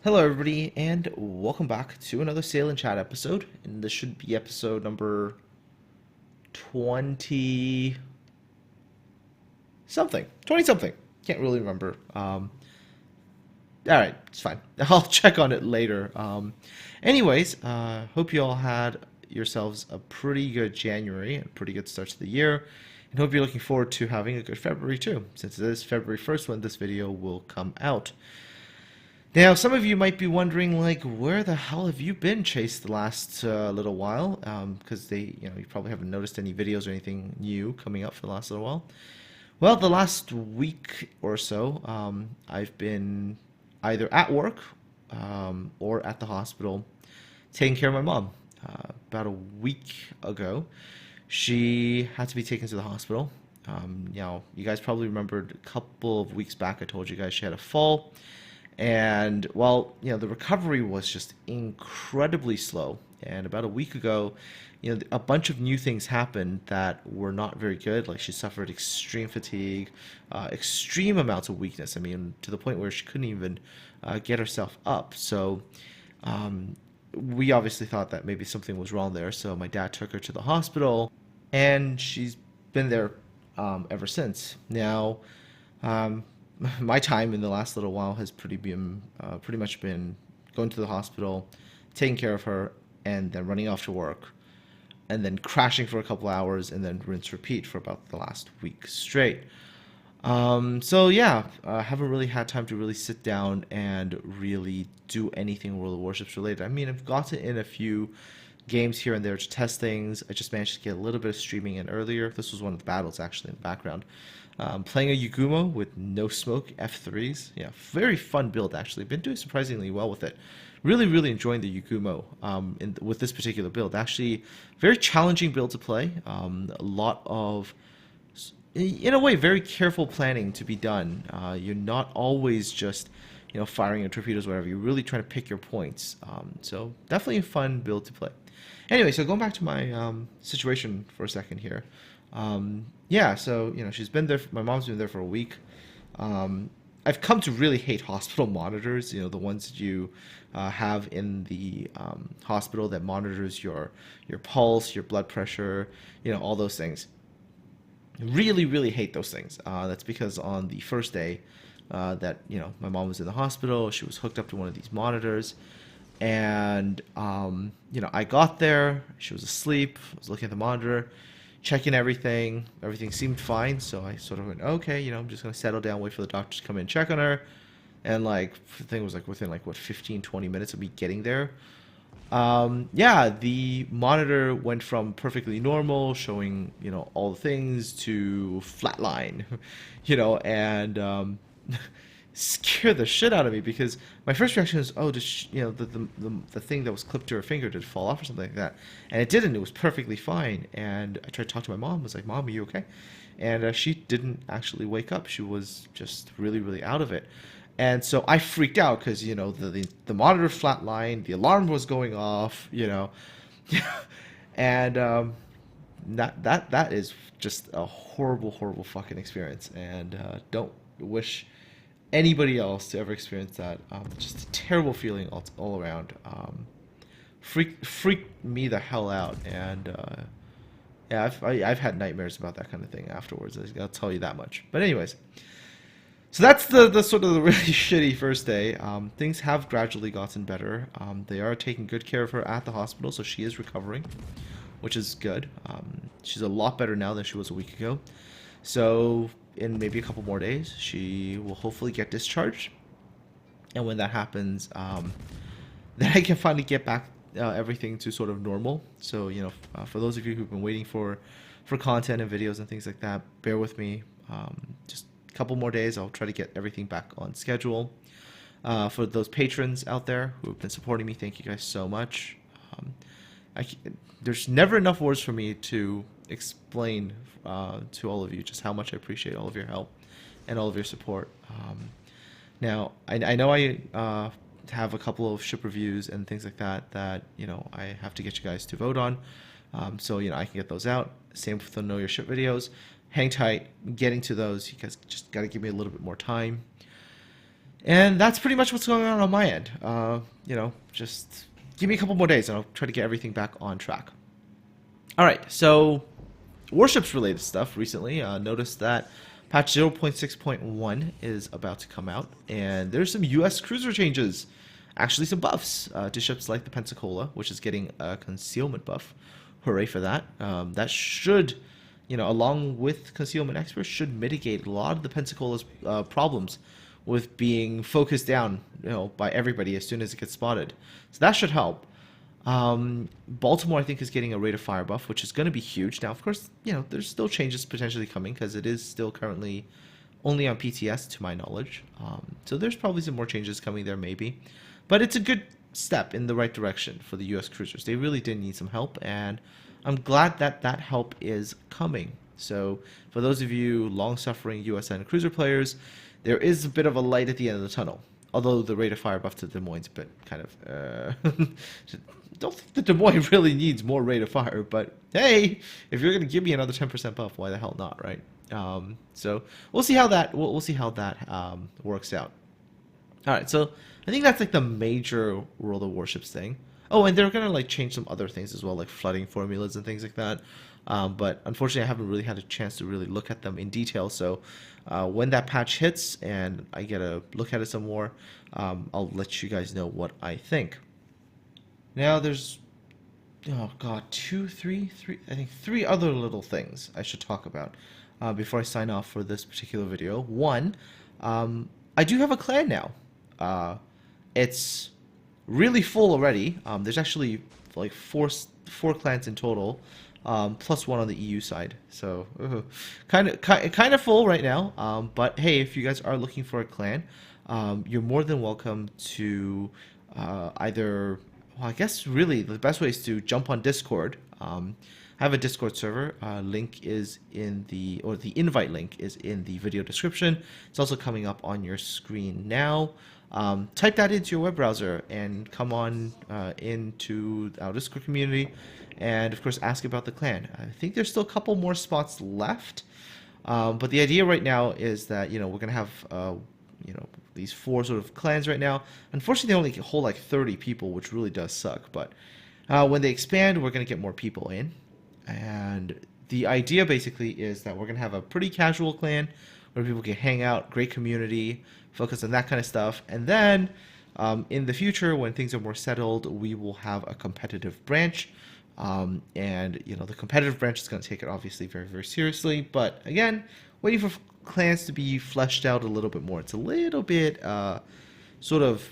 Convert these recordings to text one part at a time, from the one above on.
Hello, everybody, and welcome back to another Sail and Chat episode. And this should be episode number 20 something. 20 something. Can't really remember. All right, it's fine. I'll check on it later. Hope you all had yourselves a pretty good January and pretty good start to the year. And hope you're looking forward to having a good February too, since it is February 1st when this video will come out. Now, some of you might be wondering, like, where the hell have you been, Chase, the last little while? Because you probably haven't noticed any videos or anything new coming up for the last little while. Well, the last week or so, I've been either at work or at the hospital taking care of my mom. About a week ago, she had to be taken to the hospital. You guys probably remembered a couple of weeks back, I told you guys she had a fall. And well, the recovery was just incredibly slow. And about a week ago, a bunch of new things happened that were not very good. Like she suffered extreme fatigue, extreme amounts of weakness. I mean, to the point where she couldn't even get herself up. So we obviously thought that maybe something was wrong there. So my dad took her to the hospital, and she's been there ever since. Now, my time in the last little while has pretty much been going to the hospital, taking care of her, and then running off to work, and then crashing for a couple hours, and then rinse repeat for about the last week straight. I haven't really had time to really sit down and really do anything World of Warships related. I mean, I've gotten in a few games here and there to test things. I just managed to get a little bit of streaming in earlier. This was one of the battles actually in the background. Playing a Yugumo with no smoke F3s. Yeah, very fun build actually. Been doing surprisingly well with it. Really, really enjoying the Yugumo with this particular build. Actually, very challenging build to play. A lot of, in a way, very careful planning to be done. You're not always just firing your torpedoes, whatever. You're really trying to pick your points. So definitely a fun build to play. Anyway, so going back to my situation for a second here. She's been there. My mom's been there for a week. I've come to really hate hospital monitors. The ones that you have in the hospital that monitors your pulse, your blood pressure, all those things. Really, really hate those things. That's because on the first day that my mom was in the hospital, she was hooked up to one of these monitors, and I got there. She was asleep. I was looking at the monitor, checking everything. Everything seemed fine, so I sort of went, okay, I'm just gonna settle down, wait for the doctor to come in, check on her, and the thing was within 15, 20 minutes of me getting there. The monitor went from perfectly normal, showing all the things, to flatline, and scared the shit out of me, because my first reaction was, oh, the thing that was clipped to her finger, did it fall off or something like that? And it didn't. It was perfectly fine. And I tried to talk to my mom. I was like, Mom, are you okay? And she didn't actually wake up. She was just really, really out of it. And so I freaked out because the monitor flatlined, the alarm was going off, and that is just a horrible, horrible fucking experience, and don't wish anybody else to ever experience that. Just a terrible feeling all around. Freaked me the hell out, and I've had nightmares about that kind of thing afterwards. I'll tell you that much. But anyways, so that's the sort of the really shitty first day. Things have gradually gotten better. They are taking good care of her at the hospital, so she is recovering, which is good. She's a lot better now than she was a week ago. So in maybe a couple more days, she will hopefully get discharged. And when that happens, then I can finally get back everything to sort of normal. So, for those of you who've been waiting for content and videos and things like that, bear with me. Just a couple more days, I'll try to get everything back on schedule. For those patrons out there who have been supporting me, thank you guys so much. There's never enough words for me to explain to all of you just how much I appreciate all of your help and all of your support. Now, I know I have a couple of ship reviews and things like that I have to get you guys to vote on. So I can get those out. Same with the Know Your Ship videos. Hang tight, getting to those. You guys just got to give me a little bit more time. And that's pretty much what's going on my end. Just give me a couple more days and I'll try to get everything back on track. All right, so warships related stuff recently. Noticed that patch 0.6.1 is about to come out, and there's some U.S. cruiser changes. Actually, some buffs to ships like the Pensacola, which is getting a concealment buff. Hooray for that. That should, along with concealment experts, should mitigate a lot of the Pensacola's problems with being focused down, by everybody as soon as it gets spotted. So that should help. Baltimore, I think, is getting a rate of fire buff, which is going to be huge. Now, of course, there's still changes potentially coming because it is still currently only on PTS, to my knowledge. So there's probably some more changes coming there, maybe. But it's a good step in the right direction for the U.S. cruisers. They really did need some help, and I'm glad that that help is coming. So for those of you long-suffering USN cruiser players, there is a bit of a light at the end of the tunnel. Although the rate of fire buff to Des Moines a bit kind of... don't think the Des Moines really needs more rate of fire, but hey, if you're going to give me another 10% buff, why the hell not, right? So we'll see how that works out. All right, so I think that's like the major World of Warships thing. Oh, and they're gonna like change some other things as well, like flooding formulas and things like that. But unfortunately, I haven't really had a chance to really look at them in detail. So when that patch hits and I get a look at it some more, I'll let you guys know what I think. Now there's, oh god, three, I think three other little things I should talk about before I sign off for this particular video. One, I do have a clan now. It's really full already. There's actually like four clans in total, plus one on the EU side. So kind of full right now. But hey, if you guys are looking for a clan, you're more than welcome to either. Well, I guess really the best way is to jump on Discord. I have a Discord server. Link is in the invite link is in the video description. It's also coming up on your screen now. Type that into your web browser and come on into our Discord community, and of course ask about the clan. I think there's still a couple more spots left, but the idea right now is that we're gonna have these four sort of clans right now. Unfortunately, they only hold like 30 people, which really does suck. But when they expand, we're gonna get more people in, and the idea basically is that we're gonna have a pretty casual clan where people can hang out, great community, focus on that kind of stuff. And then in the future, when things are more settled, we will have a competitive branch. And the competitive branch is going to take it obviously very, very seriously. But again, waiting for clans to be fleshed out a little bit more. It's a little bit sort of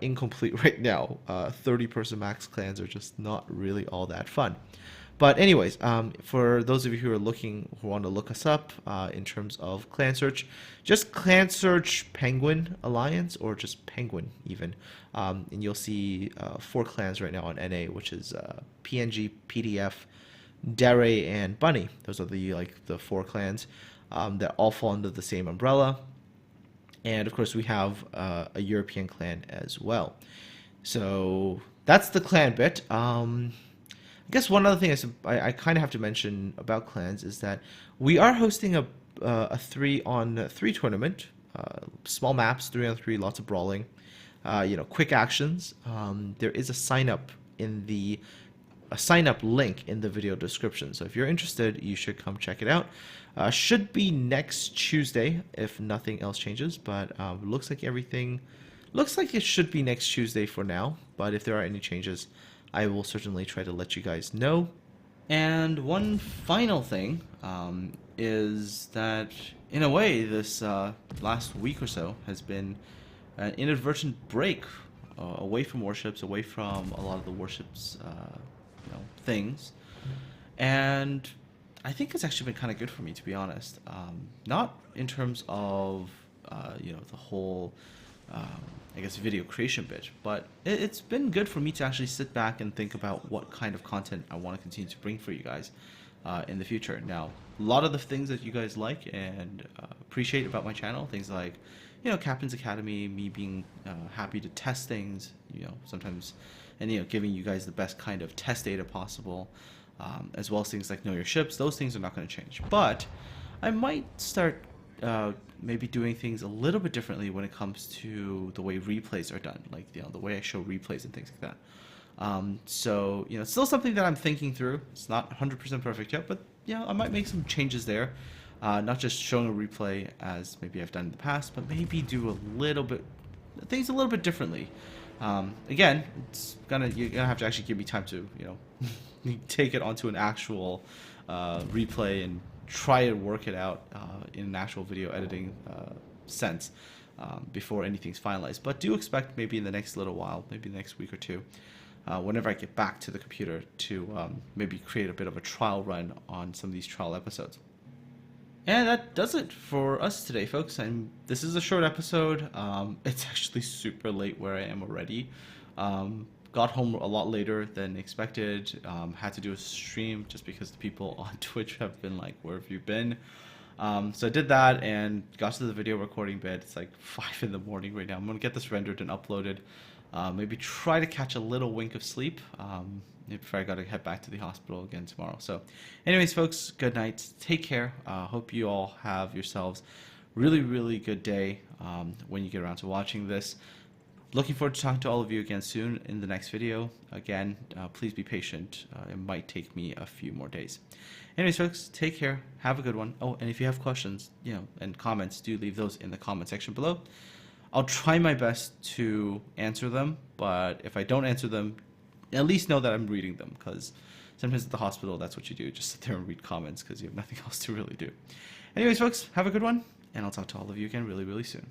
incomplete right now. 30-person max clans are just not really all that fun. But anyways, for those of you who want to look us up in terms of clan search, just clan search Penguin Alliance or just Penguin even, and you'll see 4 clans right now on NA, which is PNG, PDF, Dare, and Bunny. Those are the 4 clans that all fall under the same umbrella. And of course, we have a European clan as well. So that's the clan bit. I guess one other thing I kind of have to mention about clans is that we are hosting a 3-on-3 tournament, small maps, 3-on-3, lots of brawling, quick actions. There is a sign up link in the video description. So if you're interested, you should come check it out. Should be next Tuesday if nothing else changes, but looks like it should be next Tuesday for now. But if there are any changes, I will certainly try to let you guys know. And one final thing is that, in a way, this last week or so has been an inadvertent break away from warships, away from a lot of the warships, things. And I think it's actually been kind of good for me, to be honest. Not in terms of, the whole... I guess video creation bit, but it's been good for me to actually sit back and think about what kind of content I want to continue to bring for you guys in the future. Now, a lot of the things that you guys like and appreciate about my channel, things like, Captain's Academy, me being happy to test things, sometimes, and, giving you guys the best kind of test data possible, as well as things like Know Your Ships. Those things are not going to change, but I might start maybe doing things a little bit differently when it comes to the way replays are done, like the way I show replays and things like that. So it's still something that I'm thinking through. It's not 100% perfect yet, but I might make some changes there. Not just showing a replay as maybe I've done in the past, but maybe do things a little bit differently. Again, you're gonna have to actually give me time to take it onto an actual replay and try to work it out in an actual video editing sense before anything's finalized. But do expect maybe in the next little while, maybe the next week or two, whenever I get back to the computer, to maybe create a bit of a trial run on some of these trial episodes. And that does it for us today, folks. And this is a short episode. It's actually super late where I am already. Got home a lot later than expected. Had to do a stream just because the people on Twitch have been like, where have you been? So I did that and got to the video recording bit. It's like 5 in the morning right now. I'm going to get this rendered and uploaded. Maybe try to catch a little wink of sleep before I got to head back to the hospital again tomorrow. So anyways, folks, good night. Take care. Hope you all have yourselves really, really good day when you get around to watching this. Looking forward to talking to all of you again soon in the next video. Again, please be patient. It might take me a few more days. Anyways, folks, take care. Have a good one. Oh, and if you have questions, and comments, do leave those in the comment section below. I'll try my best to answer them, but if I don't answer them, at least know that I'm reading them, because sometimes at the hospital, that's what you do. Just sit there and read comments because you have nothing else to really do. Anyways, folks, have a good one, and I'll talk to all of you again really, really soon.